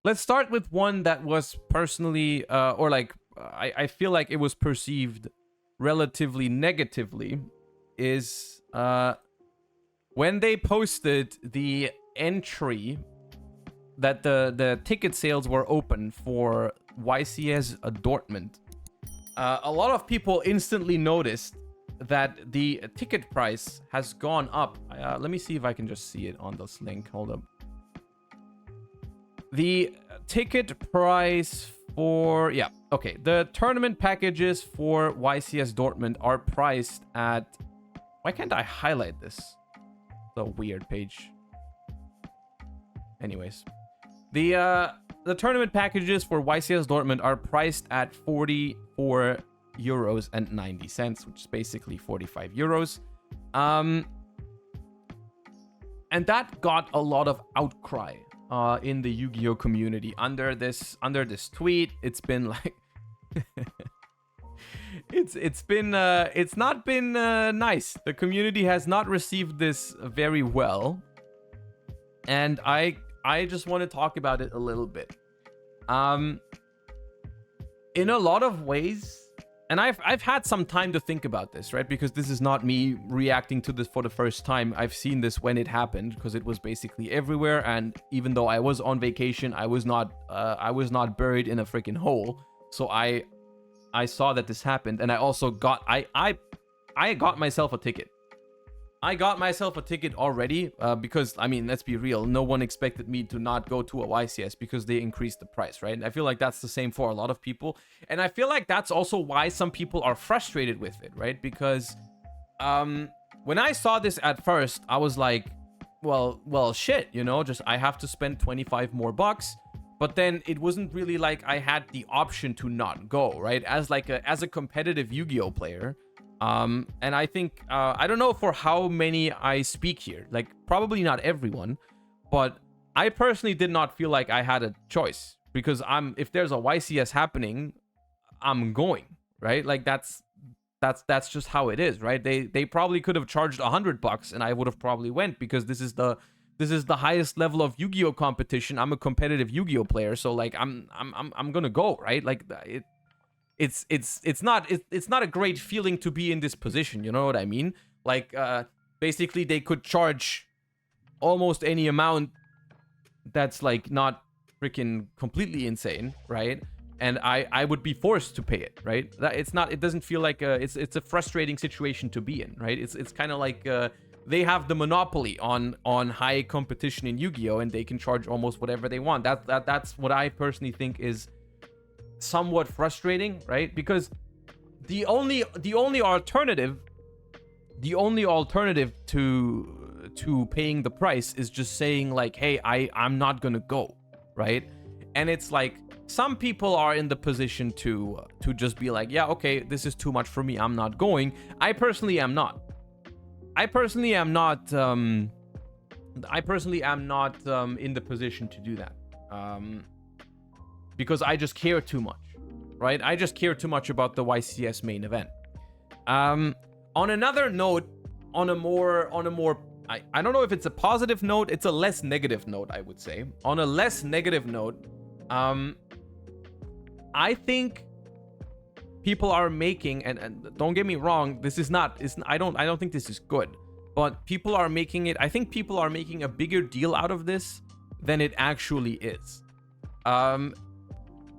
let's start with one that was personally, or like, I feel like it was perceived relatively negatively, is when they posted the entry that the ticket sales were open for YCS Dortmund. A lot of people instantly noticed that the ticket price has gone up. Let me see if I can just see it on this link. Hold up. The ticket price for, yeah, okay. The tournament packages for YCS Dortmund are priced at, why can't I highlight this? It's a weird page. Anyways, the tournament packages for YCS Dortmund are priced at 44 euros and 90 cents, which is basically 45 euros. And that got a lot of outcry in the Yu-Gi-Oh community under this tweet. It's been like it's not been nice. The community has not received this very well, and I just want to talk about it a little bit. In a lot of ways, and I've had some time to think about this, right? Because this is not me reacting to this for the first time. I've seen this when it happened, because it was basically everywhere. And even though I was on vacation, I was not buried in a freaking hole. So I saw that this happened, and I also got I got myself a ticket. I got myself a ticket already because, I mean, let's be real. No one expected me to not go to a YCS because they increased the price, right? And I feel like that's the same for a lot of people. And I feel like that's also why some people are frustrated with it, right? Because when I saw this at first, I was like, well, shit, you know, just I have to spend 25 more bucks. But then it wasn't really like I had the option to not go, right? As a competitive Yu-Gi-Oh player. And I think, I don't know for how many I speak here, like probably not everyone, but I personally did not feel like I had a choice, because if there's a YCS happening, I'm going, right? Like that's just how it is, right? They probably could have charged $100 and I would have probably went, because this is the highest level of Yu-Gi-Oh competition. I'm a competitive Yu-Gi-Oh player, so like I'm gonna go, right? Like it's not a great feeling to be in this position, you know what I mean? Like basically they could charge almost any amount that's like not freaking completely insane, right? And I would be forced to pay it, right? It doesn't feel like it's a frustrating situation to be in, right? It's kind of like they have the monopoly on high competition in Yu-Gi-Oh, and they can charge almost whatever they want. That's what I personally think is somewhat frustrating, right? Because the only alternative to paying the price is just saying like, hey, I'm not gonna go, right? And it's like, some people are in the position to just be like, yeah, okay, this is too much for me, I'm not going. I personally am not in the position to do that, because I just care too much, right? I just care too much about the YCS main event. On another note, on a more I don't know if it's a positive note, it's a less negative note, I would say. On a less negative note, I think people are making, and don't get me wrong, I don't think this is good, but people are making it, I think people are making a bigger deal out of this than it actually is.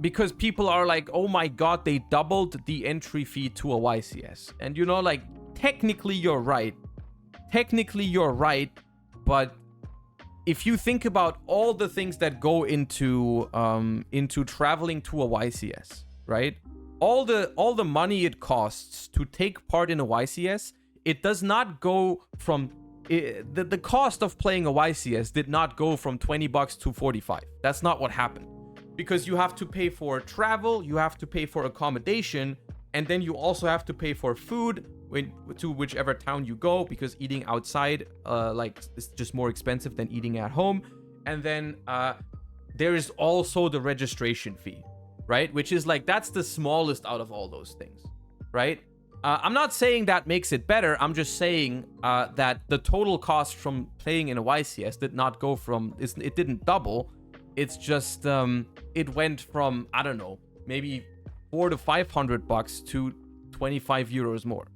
Because people are like, oh my god, they doubled the entry fee to a YCS. And you know, like, technically you're right, but if you think about all the things that go into traveling to a YCS, right? All the money it costs to take part in a YCS, it does not go from the cost of playing a YCS did not go from $20 to 45. That's not what happened. Because you have to pay for travel, you have to pay for accommodation, and then you also have to pay for food to whichever town you go, because eating outside is just more expensive than eating at home. And then there is also the registration fee, right? Which is like, that's the smallest out of all those things, right? I'm not saying that makes it better. I'm just saying that the total cost from playing in a YCS did not go from, it didn't double. It's just it went from, I don't know, maybe $400 to $500 to 25 euros more,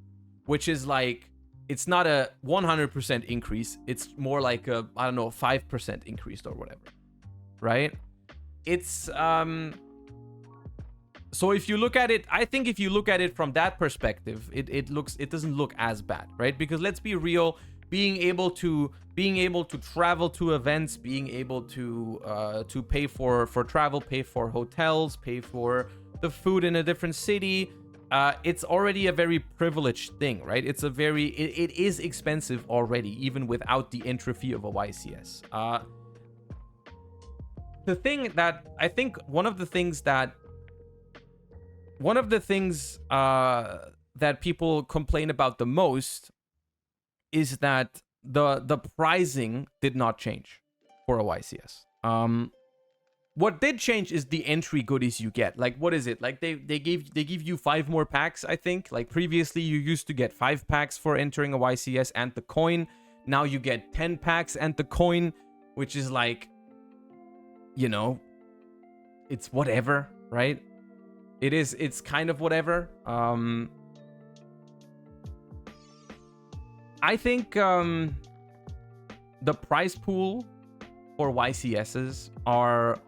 which is like, it's not a 100% increase. It's more like a, I don't know, 5% increase or whatever, right? It's so if you look at it, I think if you look at it from that perspective, it doesn't look as bad, right? Because let's be real, being able to travel to events, being able to pay for travel, pay for hotels, pay for the food in a different city, it's already a very privileged thing, right? It's a very, it is expensive already, even without the entry fee of a YCS. The thing that I think one of the things that people complain about the most is that the pricing did not change for a YCS. What did change is the entry goodies you get. Like, what is it? Like they give you 5 more packs, I think. Like previously you used to get 5 packs for entering a YCS and the coin. Now you get 10 packs and the coin, which is like, you know, it's whatever, right? It's kind of whatever. I think the prize pool for YCSs are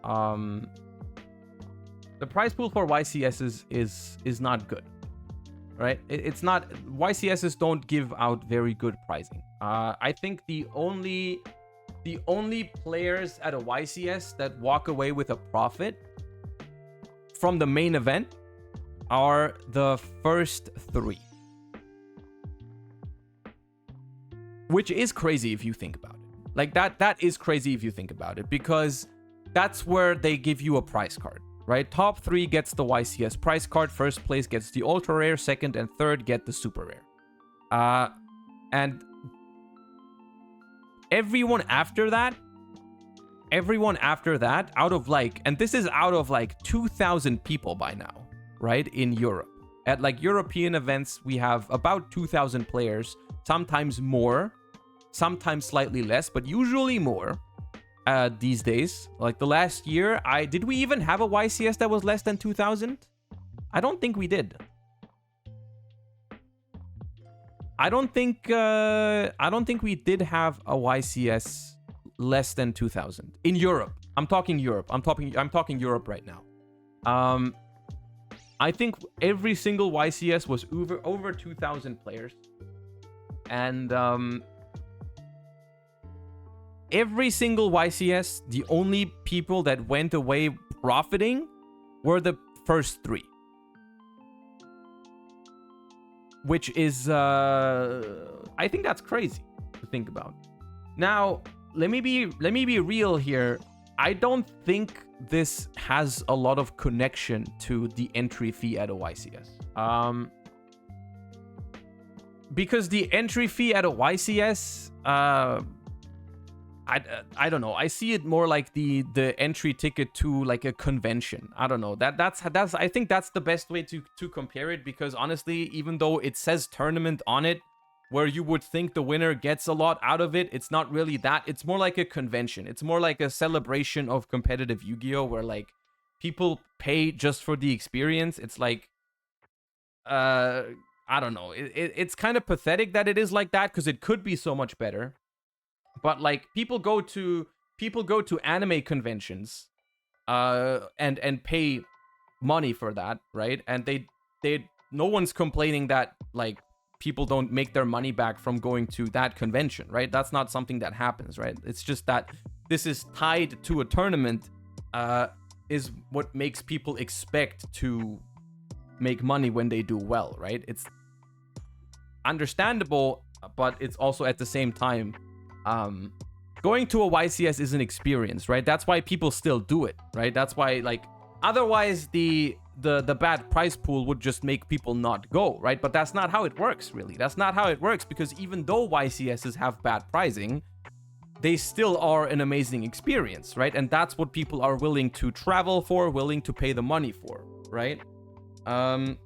the prize pool for YCSs is not good, right? It's not, YCSs don't give out very good pricing. I think the only players at a YCS that walk away with a profit from the main event are the first 3. Which is crazy if you think about it. Like that is crazy if you think about it, because that's where they give you a prize card, right? Top 3 gets the YCS prize card, first place gets the ultra rare, second and third get the super rare. And everyone after that out of like, and this is out of like 2,000 people by now, right? In Europe. At like European events, we have about 2,000 players, sometimes more, sometimes slightly less, but usually more these days. Like the last year, did we even have a YCS that was less than 2,000? I don't think we did. I don't think we did have a YCS less than 2,000 in Europe. I'm talking Europe. I'm talking Europe right now. I think every single YCS was over 2,000 players, and every single YCS, the only people that went away profiting were the first 3. Which is, I think that's crazy to think about. Now, let me be real here. I don't think this has a lot of connection to the entry fee at a YCS. Because the entry fee at a YCS, I don't know. I see it more like the entry ticket to like a convention. I don't know. That's I think that's the best way to compare it, because honestly, even though it says tournament on it, where you would think the winner gets a lot out of it, it's not really that. It's more like a convention. It's more like a celebration of competitive Yu-Gi-Oh, where like people pay just for the experience. It's like I don't know. It's kind of pathetic that it is like that, because it could be so much better. But like people go to anime conventions and pay money for that, right? And they no one's complaining that like people don't make their money back from going to that convention, right? That's not something that happens, right? It's just that this is tied to a tournament is what makes people expect to make money when they do well, right? It's understandable, but it's also at the same time going to a YCS is an experience, right? That's why people still do it, right? That's why, like, otherwise the bad prize pool would just make people not go, right? But that's not how it works, really. That's not how it works, because even though YCSs have bad pricing, they still are an amazing experience, right? And that's what people are willing to travel for, willing to pay the money for, right? I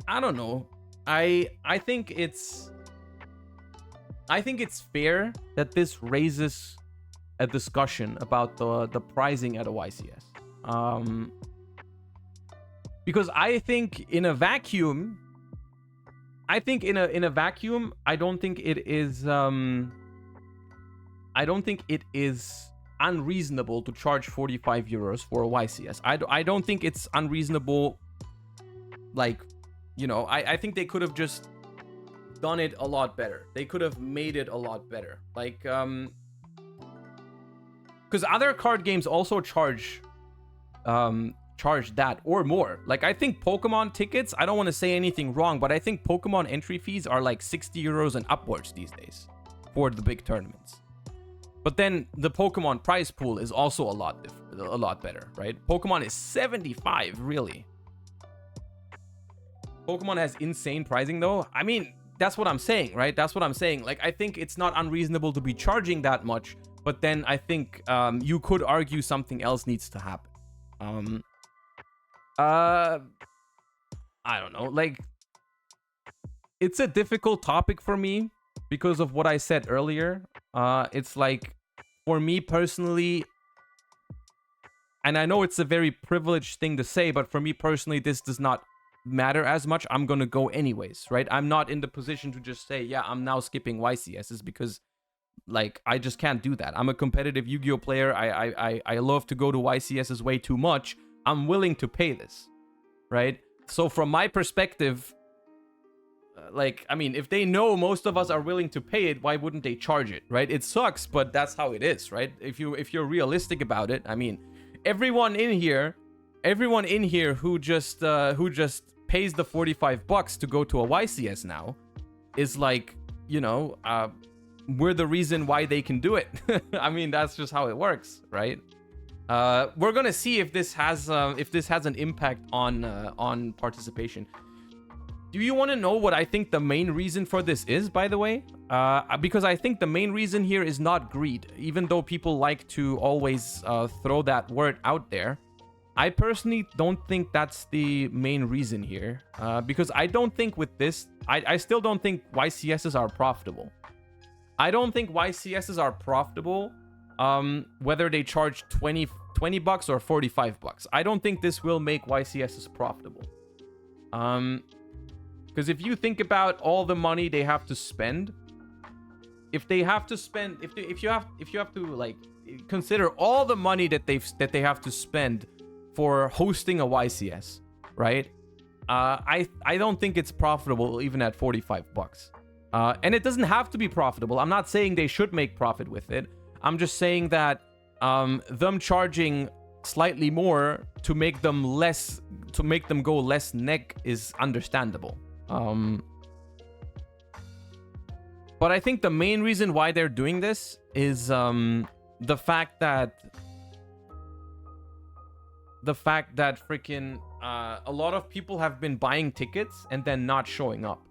don't know. I think it's fair that this raises a discussion about the pricing at a YCS. Because I think in a vacuum, I don't think it is unreasonable to charge 45 euros for a YCS. I don't think it's unreasonable. Like, you know, I think they could have just done it a lot better. They could have made it a lot better. Like, because other card games also charge that or more. Like, I think Pokemon tickets, I don't want to say anything wrong, but I think Pokemon entry fees are like 60 euros and upwards these days for the big tournaments. But then the Pokemon prize pool is also a lot better, right? Pokemon is 75, really. Pokemon has insane pricing though. I mean, that's what I'm saying, right? That's what I'm saying. Like, I think it's not unreasonable to be charging that much, but then I think you could argue something else needs to happen. I don't know. Like, it's a difficult topic for me because of what I said earlier. It's like, for me personally, and I know it's a very privileged thing to say, but for me personally, this does not matter as much. I'm gonna go anyways, right? I'm not in the position to just say, yeah, I'm now skipping YCSs, because like, I just can't do that. I'm a competitive Yu-Gi-Oh player. I love to go to YCSs way too much. I'm willing to pay this, right? So from my perspective, like, I mean, if they know most of us are willing to pay it, why wouldn't they charge it, right? It sucks, but that's how it is, right? If you're realistic about it, I mean, everyone in here who just pays the $45 to go to a YCS now is like, you know, we're the reason why they can do it. I mean, that's just how it works, right? We're gonna see if this has an impact on participation. Do you want to know what I think the main reason for this is, by the way? Because I think the main reason here is not greed, even though people like to always throw that word out there. I personally don't think that's the main reason here, because I don't think with this, I still don't think YCSs are profitable. I don't think YCSs are profitable, whether they charge $20 or $45. I don't think this will make YCSs profitable. Because if you think about all the money they have to spend, if you have to like consider all the money that they have to spend for hosting a YCS, right? I don't think it's profitable even at $45. And it doesn't have to be profitable. I'm not saying they should make profit with it. I'm just saying that them charging slightly more to make them go less neck is understandable. But I think the main reason why they're doing this is the fact that freaking a lot of people have been buying tickets and then not showing up,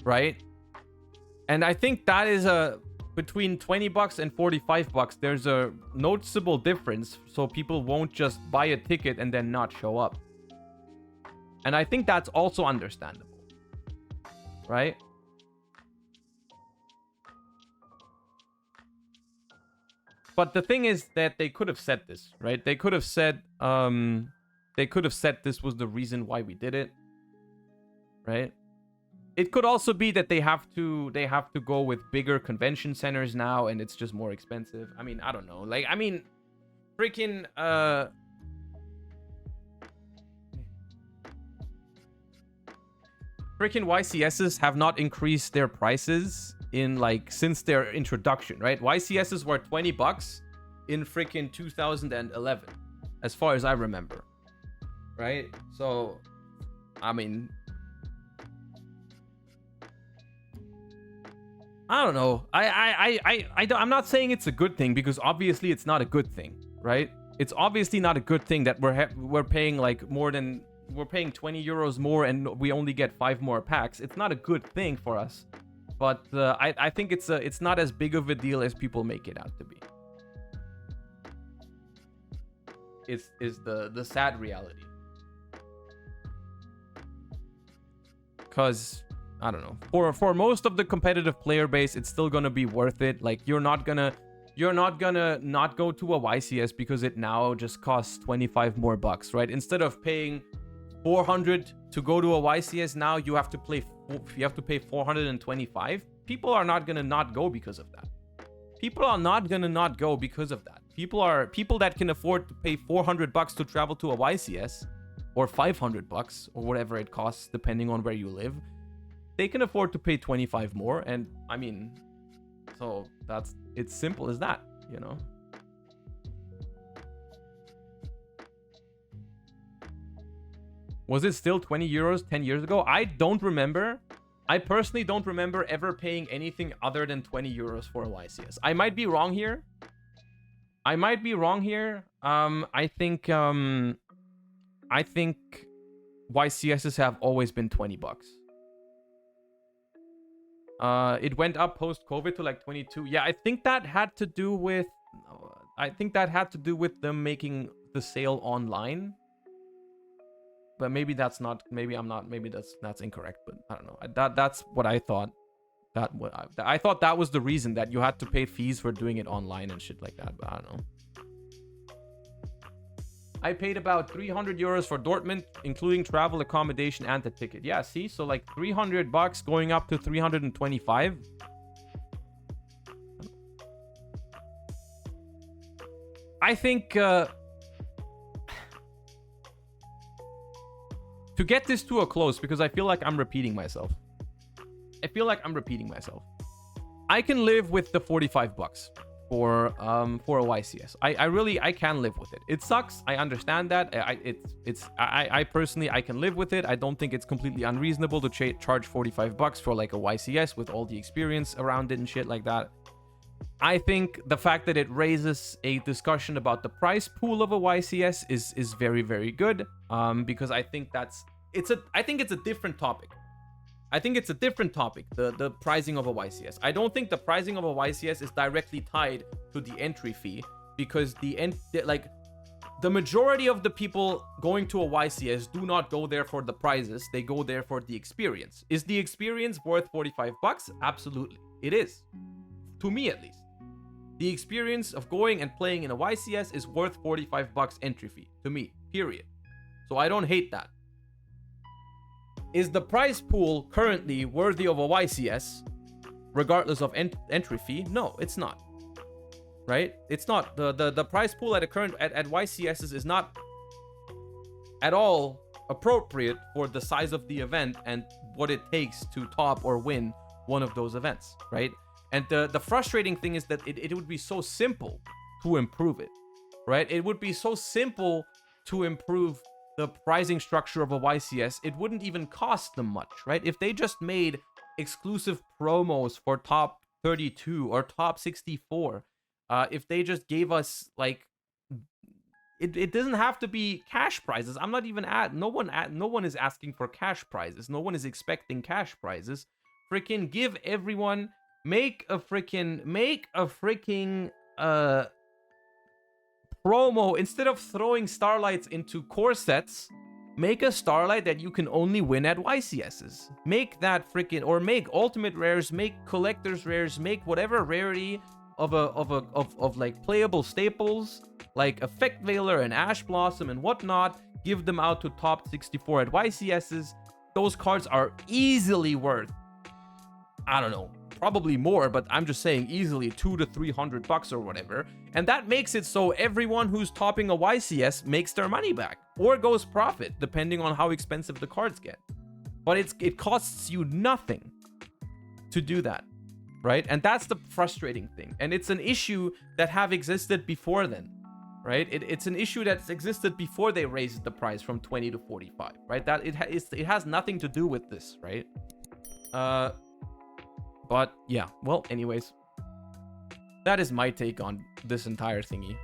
right? And I think that is between $20 and $45, there's a noticeable difference, so people won't just buy a ticket and then not show up. And I think that's also understandable, right? But the thing is that they could have said this, right? They could have said this was the reason why we did it, right? It could also be that they have to go with bigger convention centers now, and it's just more expensive. I mean, I don't know. Like, I mean, freaking YCSs have not increased their prices in like since their introduction, right? YCSs were $20 in freaking 2011, as far as I remember, right? So, I mean, I don't know. I'm not saying it's a good thing, because obviously it's not a good thing, right? It's obviously not a good thing that we're paying like we're paying 20 euros more and we only get 5 more packs. It's not a good thing for us, but I think it's not as big of a deal as people make it out to be. Is the sad reality. Because I don't know, for most of the competitive player base, it's still gonna be worth it. Like, you're not gonna you're not gonna not go to a YCS because it now just costs 25 more bucks, right? Instead of paying 400 to go to a YCS, now you have to pay 425. People are not gonna not go because of that. People are not gonna not go because of that. People that can afford to pay 400 bucks to travel to a YCS, or 500 bucks, or whatever it costs depending on where you live, they can afford to pay 25 more. And I mean, so it's simple as that, you know. Was it still 20 euros 10 years ago? I don't remember. I personally don't remember ever paying anything other than 20 euros for a YCS. I might be wrong here. I think YCSs have always been 20 bucks. It went up post-COVID to like 22. Yeah, I think that had to do with them making the sale online. But maybe that's incorrect, but I don't know. That's what I thought. I thought that was the reason, that you had to pay fees for doing it online and shit like that, but I don't know. I paid about 300 euros for Dortmund, including travel, accommodation, and the ticket. Yeah, see? So like 300 bucks going up to 325. I think to get this to a close, because I feel like I'm repeating myself. I can live with the 45 bucks for a YCS. I can live with it. It sucks. I understand that. I personally, I can live with it. I don't think it's completely unreasonable to charge 45 bucks for like a YCS with all the experience around it and shit like that. I think the fact that it raises a discussion about the price pool of a YCS is very, very good. Because I think it's a different topic. The pricing of a YCS. I don't think the pricing of a YCS is directly tied to the entry fee, because the majority of the people going to a YCS do not go there for the prizes. They go there for the experience. Is the experience worth 45 bucks? Absolutely. It is. To me, at least. The experience of going and playing in a YCS is worth 45 bucks entry fee. To me. Period. So I don't hate that. Is the prize pool currently worthy of a YCS, regardless of entry fee? No, it's not. Right? It's not. The prize pool at YCSs is not at all appropriate for the size of the event and what it takes to top or win one of those events, right? And the frustrating thing is that it would be so simple to improve it, right? It would be so simple to improve the pricing structure of a YCS. It wouldn't even cost them much, right? If they just made exclusive promos for top 32 or top 64, if they just gave us like, it doesn't have to be cash prizes. I'm not even no one is asking for cash prizes. No one is expecting cash prizes. Freaking give everyone, make a freaking promo. Instead of throwing starlights into core sets, make a starlight that you can only win at YCSs. Make that freaking, or make ultimate rares, make collector's rares, make whatever rarity of like playable staples like Effect Veiler and Ash Blossom and whatnot. Give them out to top 64 at YCSs. Those cards are easily worth, I don't know, probably more, but I'm just saying easily 200 to 300 bucks or whatever. And that makes it so everyone who's topping a YCS makes their money back or goes profit, depending on how expensive the cards get. But it costs you nothing to do that, right? And that's the frustrating thing. And it's an issue that have existed before then, right? It's an issue that's existed before they raised the price from 20 to 45, right? That it has nothing to do with this, right? But yeah, well, anyways, that is my take on this entire thingy.